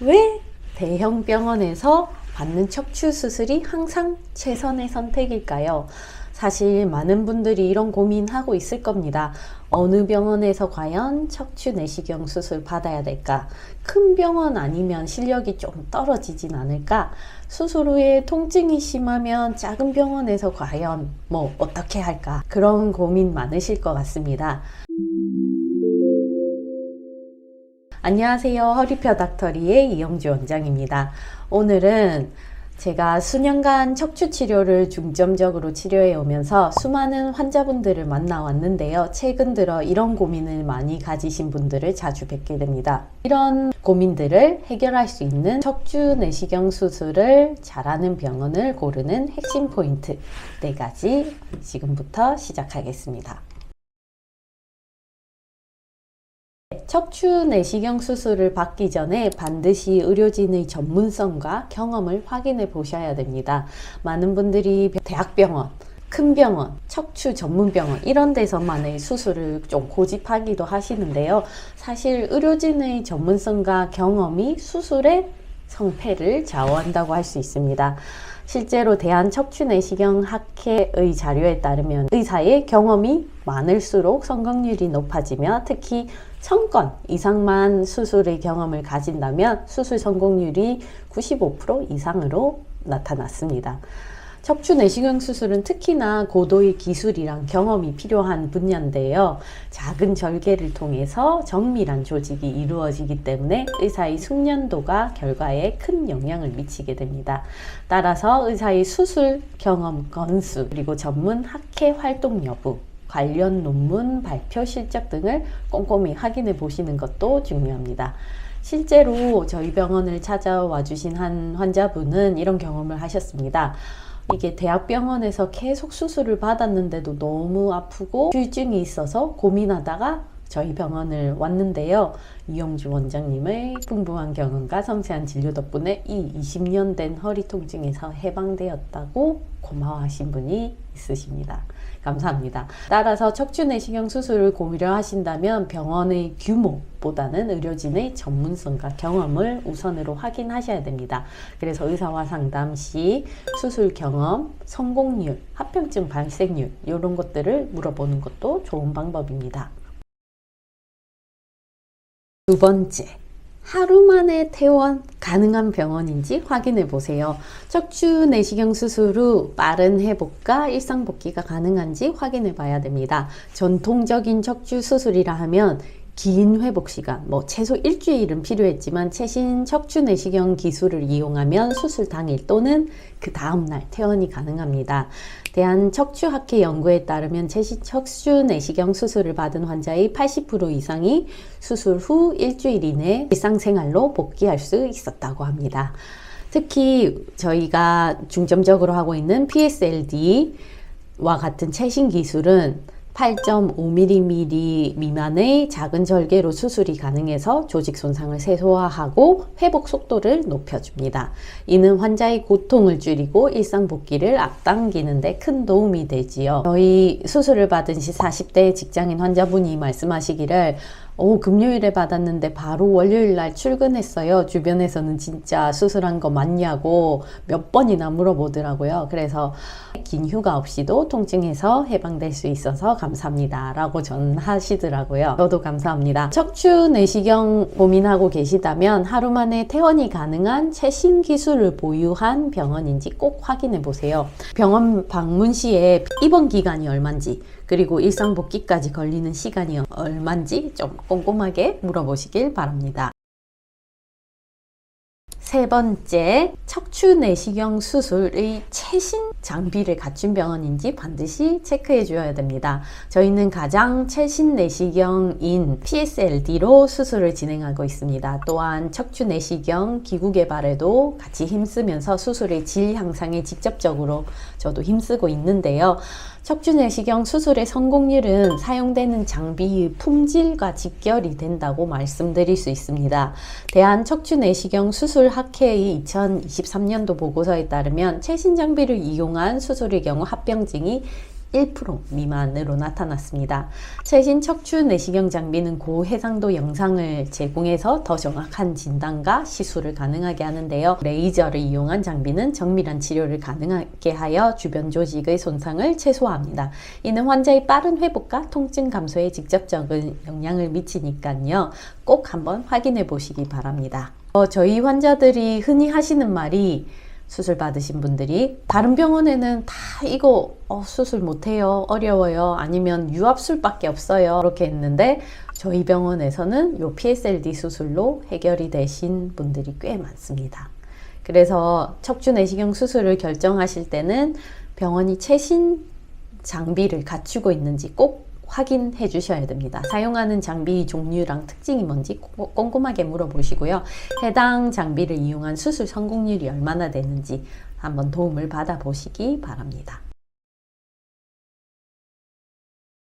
왜 대형 병원에서 받는 척추 수술이 항상 최선의 선택일까요? 사실 많은 분들이 이런 고민하고 있을 겁니다. 어느 병원에서 과연 척추 내시경 수술 받아야 될까? 큰 병원 아니면 실력이 좀 떨어지진 않을까? 수술 후에 통증이 심하면 작은 병원에서 과연 어떻게 할까? 그런 고민 많으실 것 같습니다. 안녕하세요. 허리뼈 닥터리의 이영주 원장입니다. 오늘은 제가 수년간 척추 치료를 중점적으로 치료해 오면서 수많은 환자분들을 만나 왔는데요. 최근 들어 이런 고민을 많이 가지신 분들을 자주 뵙게 됩니다. 이런 고민들을 해결할 수 있는 척추 내시경 수술을 잘하는 병원을 고르는 핵심 포인트 4가지 지금부터 시작하겠습니다. 척추 내시경 수술을 받기 전에 반드시 의료진의 전문성과 경험을 확인해 보셔야 됩니다. 많은 분들이 대학병원, 큰 병원, 척추 전문병원 이런 데서만의 수술을 좀 고집하기도 하시는데요. 사실 의료진의 전문성과 경험이 수술의 성패를 좌우한다고 할 수 있습니다. 실제로 대한척추내시경학회의 자료에 따르면 의사의 경험이 많을수록 성공률이 높아지며 특히 1000건 이상만 수술의 경험을 가진다면 수술 성공률이 95% 이상으로 나타났습니다. 척추 내시경 수술은 특히나 고도의 기술이랑 경험이 필요한 분야인데요. 작은 절개를 통해서 정밀한 조직이 이루어지기 때문에 의사의 숙련도가 결과에 큰 영향을 미치게 됩니다. 따라서 의사의 수술 경험 건수 그리고 전문 학회 활동 여부 관련 논문 발표 실적 등을 꼼꼼히 확인해 보시는 것도 중요합니다. 실제로 저희 병원을 찾아와 주신 한 환자분은 이런 경험을 하셨습니다. 이게 대학병원에서 계속 수술을 받았는데도 너무 아프고 후유증이 있어서 고민하다가 저희 병원을 왔는데요. 이영주 원장님의 풍부한 경험과 섬세한 진료 덕분에 이 20년 된 허리 통증에서 해방되었다고 고마워하신 분이 있으십니다. 감사합니다. 따라서 척추 내시경 수술을 고려하신다면 병원의 규모보다는 의료진의 전문성과 경험을 우선으로 확인하셔야 됩니다. 그래서 의사와 상담 시 수술 경험, 성공률, 합병증 발생률 이런 것들을 물어보는 것도 좋은 방법입니다. 두 번째, 하루 만에 퇴원 가능한 병원인지 확인해 보세요. 척추 내시경 수술 후 빠른 회복과 일상 복귀가 가능한지 확인해 봐야 됩니다. 전통적인 척추 수술이라 하면 긴 회복 시간, 최소 일주일은 필요했지만 최신 척추 내시경 기술을 이용하면 수술 당일 또는 그 다음날 퇴원이 가능합니다. 대한척추학회 연구에 따르면 최신 척추 내시경 수술을 받은 환자의 80% 이상이 수술 후 일주일 이내 일상생활로 복귀할 수 있었다고 합니다. 특히 저희가 중점적으로 하고 있는 PSLD와 같은 최신 기술은 8.5mm 미만의 작은 절개로 수술이 가능해서 조직 손상을 최소화하고 회복 속도를 높여줍니다. 이는 환자의 고통을 줄이고 일상 복귀를 앞당기는 데 큰 도움이 되지요. 저희 수술을 받은 시 40대 직장인 환자분이 말씀하시기를 금요일에 받았는데 바로 월요일 날 출근했어요. 주변에서는 진짜 수술한 거 맞냐고 몇 번이나 물어보더라고요. 그래서 긴 휴가 없이도 통증에서 해방될 수 있어서 감사합니다 라고 전하시더라고요. 저도 감사합니다. 척추 내시경 고민하고 계시다면 하루 만에 퇴원이 가능한 최신 기술을 보유한 병원인지 꼭 확인해 보세요. 병원 방문 시에 입원 기간이 얼마인지 그리고 일상 복귀까지 걸리는 시간이 얼마인지 좀 꼼꼼하게 물어보시길 바랍니다. 세 번째, 척추 내시경 수술의 최신 장비를 갖춘 병원인지 반드시 체크해 주어야 됩니다. 저희는 가장 최신 내시경인 PSLD로 수술을 진행하고 있습니다. 또한 척추 내시경 기구 개발에도 같이 힘쓰면서 수술의 질 향상에 직접적으로 저도 힘쓰고 있는데요. 척추 내시경 수술의 성공률은 사용되는 장비의 품질과 직결이 된다고 말씀드릴 수 있습니다. 대한척추내시경 수술학회의 2023년도 보고서에 따르면 최신 장비를 이용한 수술의 경우 합병증이 1% 미만으로 나타났습니다. 최신 척추 내시경 장비는 고해상도 영상을 제공해서 더 정확한 진단과 시술을 가능하게 하는데요. 레이저를 이용한 장비는 정밀한 치료를 가능하게 하여 주변 조직의 손상을 최소화합니다. 이는 환자의 빠른 회복과 통증 감소에 직접적인 영향을 미치니까요. 꼭 한번 확인해 보시기 바랍니다. 저희 환자들이 흔히 하시는 말이, 수술 받으신 분들이 다른 병원에는 다 이거 수술 못해요, 어려워요, 아니면 유압술밖에 없어요, 이렇게 했는데 저희 병원에서는 요 PSLD 수술로 해결이 되신 분들이 꽤 많습니다. 그래서 척추 내시경 수술을 결정하실 때는 병원이 최신 장비를 갖추고 있는지 꼭 확인해 주셔야 됩니다. 사용하는 장비 종류랑 특징이 뭔지 꼼꼼하게 물어보시고요. 해당 장비를 이용한 수술 성공률이 얼마나 되는지 한번 도움을 받아보시기 바랍니다.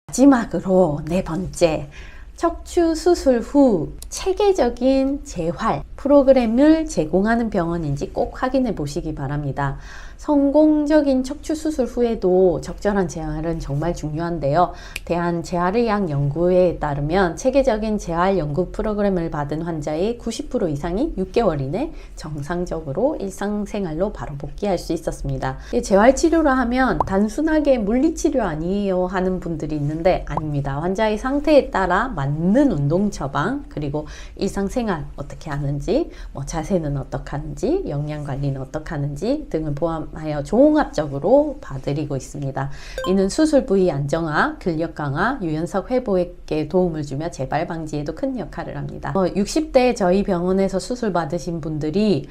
마지막으로 네 번째, 척추 수술 후 체계적인 재활 프로그램을 제공하는 병원인지 꼭 확인해 보시기 바랍니다. 성공적인 척추 수술 후에도 적절한 재활은 정말 중요한데요. 대한재활의학연구회에 따르면 체계적인 재활 연구 프로그램을 받은 환자의 90% 이상이 6개월 이내 정상적으로 일상생활로 바로 복귀할 수 있었습니다. 재활치료를 하면 단순하게 물리치료 아니에요 하는 분들이 있는데 아닙니다. 환자의 상태에 따라 맞는 운동 처방, 그리고 일상생활 어떻게 하는지, 자세는 어떻게 하는지, 영양관리는 어떻게 하는지 등을 포함하여 종합적으로 봐드리고 있습니다. 이는 수술 부위 안정화, 근력 강화, 유연성 회복에 도움을 주며 재발 방지에도 큰 역할을 합니다. 60대 저희 병원에서 수술 받으신 분들이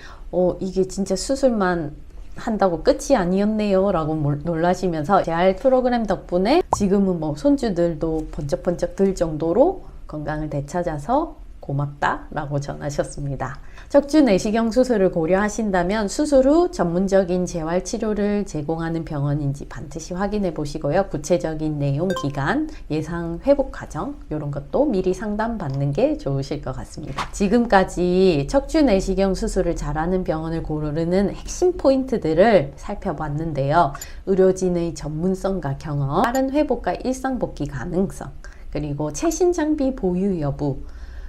이게 진짜 수술만 한다고 끝이 아니었네요 라고 놀라시면서 재활 프로그램 덕분에 지금은 손주들도 번쩍번쩍 들 정도로 건강을 되찾아서 고맙다 라고 전하셨습니다. 척추 내시경 수술을 고려하신다면 수술 후 전문적인 재활 치료를 제공하는 병원인지 반드시 확인해 보시고요. 구체적인 내용, 기간, 예상 회복 과정 이런 것도 미리 상담받는 게 좋으실 것 같습니다. 지금까지 척추 내시경 수술을 잘하는 병원을 고르는 핵심 포인트들을 살펴봤는데요. 의료진의 전문성과 경험, 빠른 회복과 일상 복귀 가능성, 그리고 최신 장비 보유 여부,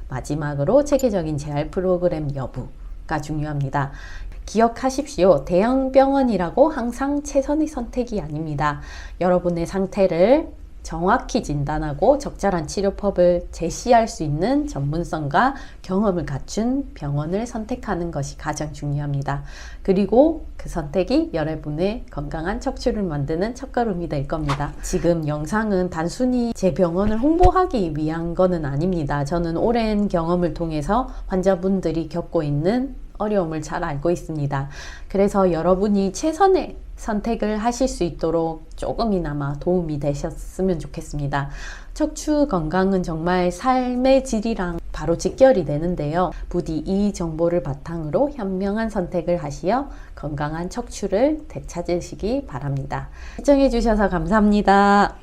마지막으로 체계적인 재활 프로그램 여부가 중요합니다. 기억하십시오. 대형 병원이라고 항상 최선의 선택이 아닙니다. 여러분의 상태를 정확히 진단하고 적절한 치료법을 제시할 수 있는 전문성과 경험을 갖춘 병원을 선택하는 것이 가장 중요합니다. 그리고 그 선택이 여러분의 건강한 척추를 만드는 첫걸음이 될 겁니다. 지금 영상은 단순히 제 병원을 홍보하기 위한 것은 아닙니다. 저는 오랜 경험을 통해서 환자분들이 겪고 있는 어려움을 잘 알고 있습니다. 그래서 여러분이 최선의 선택을 하실 수 있도록 조금이나마 도움이 되셨으면 좋겠습니다. 척추 건강은 정말 삶의 질이랑 바로 직결이 되는데요. 부디 이 정보를 바탕으로 현명한 선택을 하시어 건강한 척추를 되찾으시기 바랍니다. 시청해 주셔서 감사합니다.